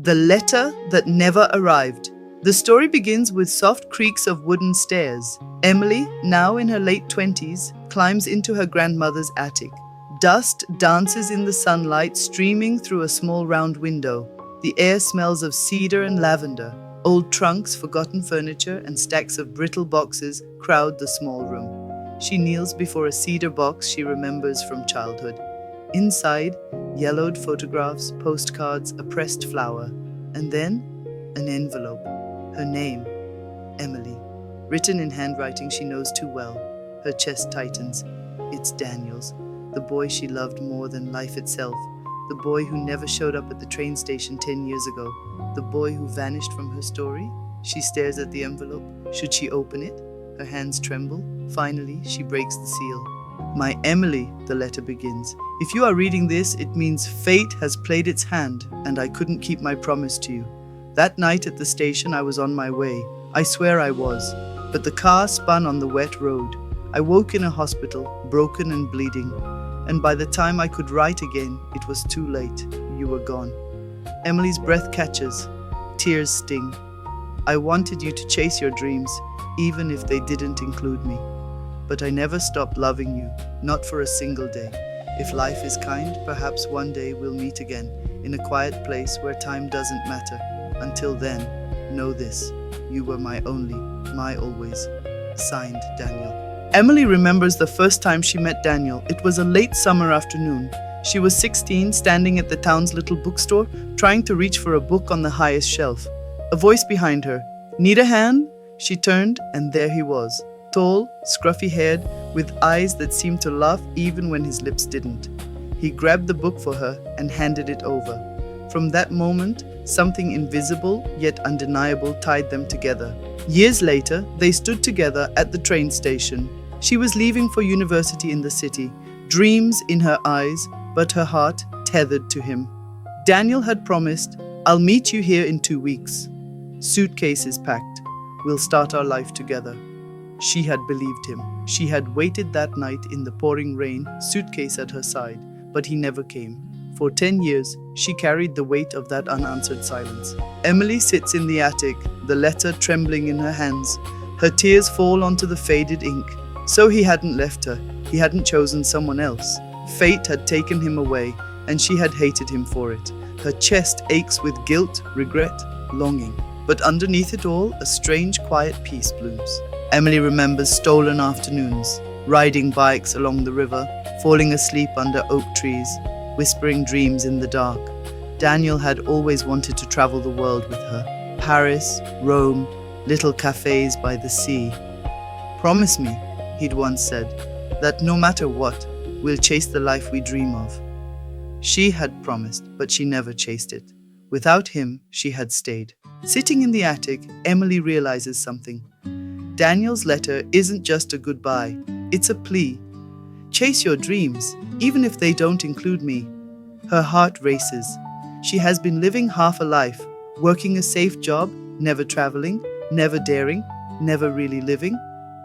The Letter That Never Arrived. The story begins with soft creaks of wooden stairs. Emily, now in her late 20s, climbs into her grandmother's attic. Dust dances in the sunlight, streaming through a small round window. The air smells of cedar and lavender. Old trunks, forgotten furniture, and stacks of brittle boxes crowd the small room. She kneels before a cedar box she remembers from childhood. Inside, yellowed photographs, postcards, a pressed flower, and then an envelope. Her name, Emily, written in handwriting she knows too well. Her chest tightens. It's Daniel's, the boy she loved more than life itself, the boy who never showed up at the train station 10 years ago, the boy who vanished from her story. She stares at the envelope. Should she open it? Her hands tremble. Finally, she breaks the seal. "My Emily," the letter begins. "If you are reading this, it means fate has played its hand, and I couldn't keep my promise to you. That night at the station, I was on my way. I swear I was. But the car spun on the wet road. I woke in a hospital, broken and bleeding. And by the time I could write again, it was too late. You were gone." Emily's breath catches. Tears sting. "I wanted you to chase your dreams, even if they didn't include me. But I never stopped loving you, not for a single day. If life is kind, perhaps one day we'll meet again, in a quiet place where time doesn't matter. Until then, know this, you were my only, my always." Signed, Daniel. Emily remembers the first time she met Daniel. It was a late summer afternoon. She was 16, standing at the town's little bookstore, trying to reach for a book on the highest shelf. A voice behind her. "Need a hand?" She turned, and there he was. Tall, scruffy-haired, with eyes that seemed to laugh even when his lips didn't. He grabbed the book for her and handed it over. From that moment, something invisible yet undeniable tied them together. Years later, they stood together at the train station. She was leaving for university in the city, dreams in her eyes, but her heart tethered to him. Daniel had promised, "I'll meet you here in 2 weeks. Suitcases packed. We'll start our life together." She had believed him. She had waited that night in the pouring rain, suitcase at her side, but he never came. For 10 years, she carried the weight of that unanswered silence. Emily sits in the attic, the letter trembling in her hands. Her tears fall onto the faded ink. So he hadn't left her. He hadn't chosen someone else. Fate had taken him away, and she had hated him for it. Her chest aches with guilt, regret, longing. But underneath it all, a strange, quiet peace blooms. Emily remembers stolen afternoons, riding bikes along the river, falling asleep under oak trees, whispering dreams in the dark. Daniel had always wanted to travel the world with her. Paris, Rome, little cafes by the sea. "Promise me," he'd once said, "that no matter what, we'll chase the life we dream of." She had promised, but she never chased it. Without him, she had stayed. Sitting in the attic, Emily realizes something. Daniel's letter isn't just a goodbye, it's a plea. Chase your dreams, even if they don't include me. Her heart races. She has been living half a life, working a safe job, never traveling, never daring, never really living.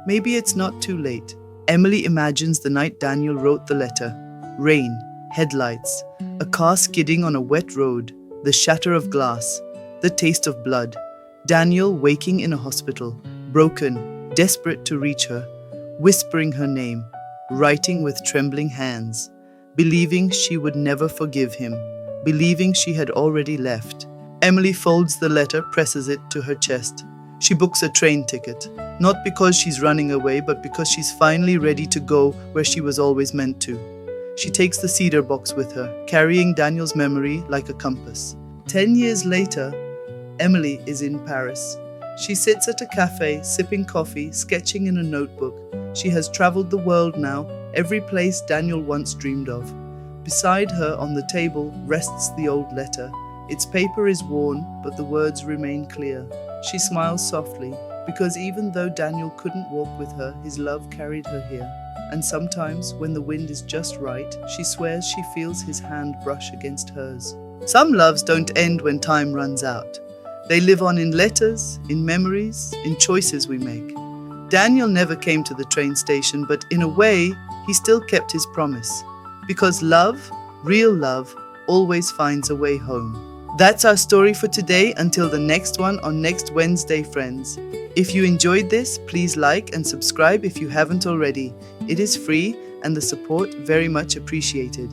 Maybe it's not too late. Emily imagines the night Daniel wrote the letter. Rain, headlights, a car skidding on a wet road, the shatter of glass, the taste of blood. Daniel waking in a hospital, broken, desperate to reach her, whispering her name, writing with trembling hands, believing she would never forgive him, believing she had already left. Emily folds the letter, presses it to her chest. She books a train ticket, not because she's running away, but because she's finally ready to go where she was always meant to. She takes the cedar box with her, carrying Daniel's memory like a compass. 10 years later, Emily is in Paris. She sits at a cafe, sipping coffee, sketching in a notebook. She has traveled the world now, every place Daniel once dreamed of. Beside her on the table rests the old letter. Its paper is worn, but the words remain clear. She smiles softly, because even though Daniel couldn't walk with her, his love carried her here. And sometimes, when the wind is just right, she swears she feels his hand brush against hers. Some loves don't end when time runs out. They live on in letters, in memories, in choices we make. Daniel never came to the train station, but in a way, he still kept his promise. Because love, real love, always finds a way home. That's our story for today. Until the next one on next Wednesday, friends. If you enjoyed this, please like and subscribe if you haven't already. It is free and the support very much appreciated.